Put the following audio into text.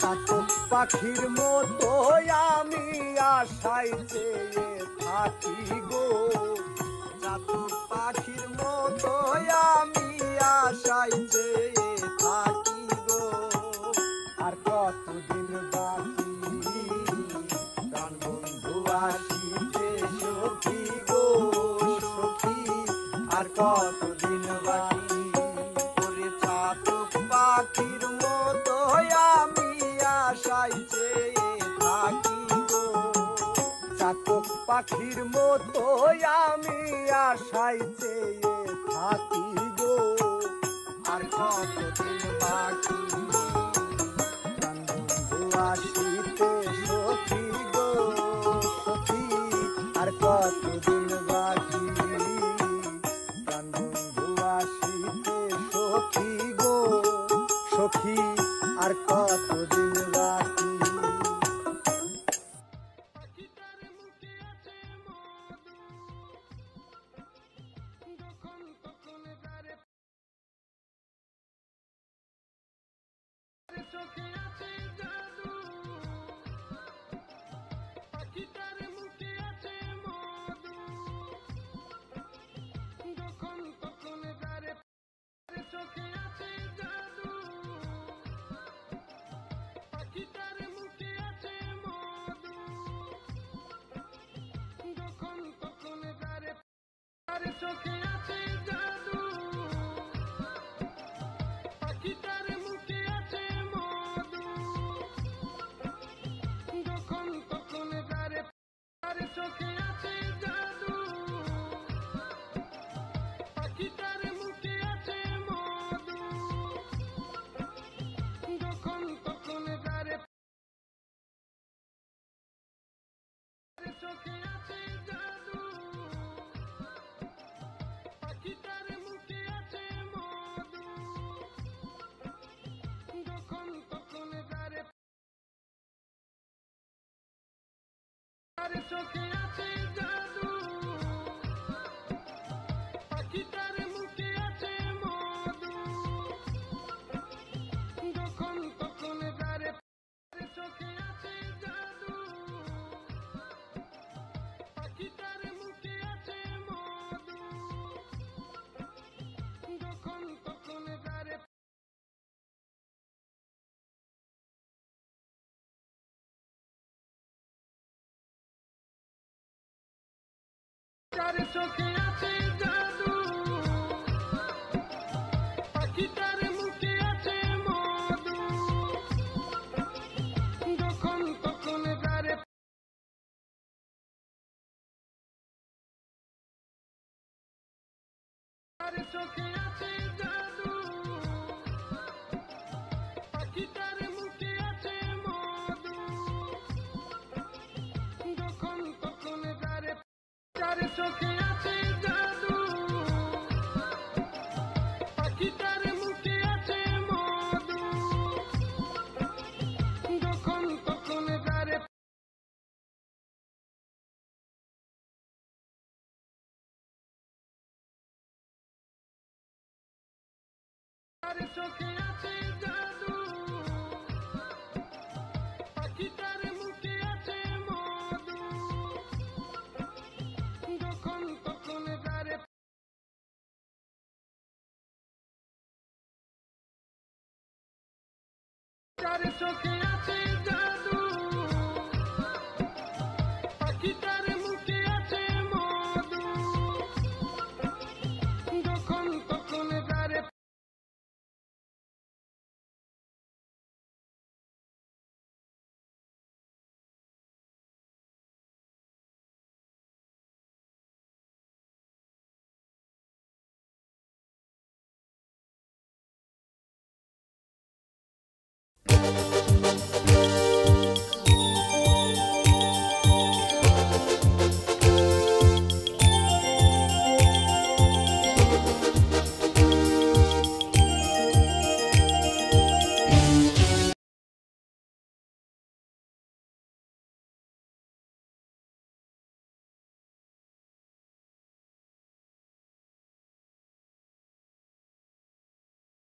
চাতক পাখির মতো আমি আশায় চেয়ে থাকি গো, চাতক পাখির মতো আমি আশায় চেয়ে থাকি গো। আর কতদিন বাকি প্রাণ বন্ধু আসিতে সখী গো সখী, আর কতদিন বাকি। ওরে চাতক পাখির মতো আমি আশায় চেয়ে থাকি গো, চাতক পাখির মতো আমি আশায় চেয়ে থাকি গো। আর কতদিন বাকি প্রাণ বন্ধু আসিতে সখী গো সখী, আর কতদিন বাকি প্রাণ বন্ধু আসিতে সখী গো সখী, আর কতদিন বাকি। চোখে আছে জাদু, পাখিটার মুখে আছে মধু, যখন তখন যারে চোখে আছে জাদু, পাখিটার মুখে আছে মধু, যখন তখন যারে চোখে আছে জাদু, পাখিটার মুখে আছে মধু, যখন তখন যারে চোখে আছে জাদু, পাখিটার মুখে আছে মধু, যখন তখন যারে চোখে আছে জাদু, পাখিটার মুখে আছে মধু, যখন তখন যারে চোখে আছে জাদু, পাখিটার মুখে আছে মধু, যখন তখন যারে চোখে আছে জাদু, পাখিটার মুখে আছে মধু, যখন তখন যারে চোখে আছে জাদু, পাখিটার মুখে আছে মধু, যখন তখন যারে চোখে আছে জাদু, পাখিটার মুখে আছে মধু, যখন তখন যারে চোখে আছে জাদু, পাখিটার মুখে আছে মধু, যখন তখন যারে চোখে আছে জাদু, পাখিটার মুখে আছে মধু, যখন তখন যারে চোখে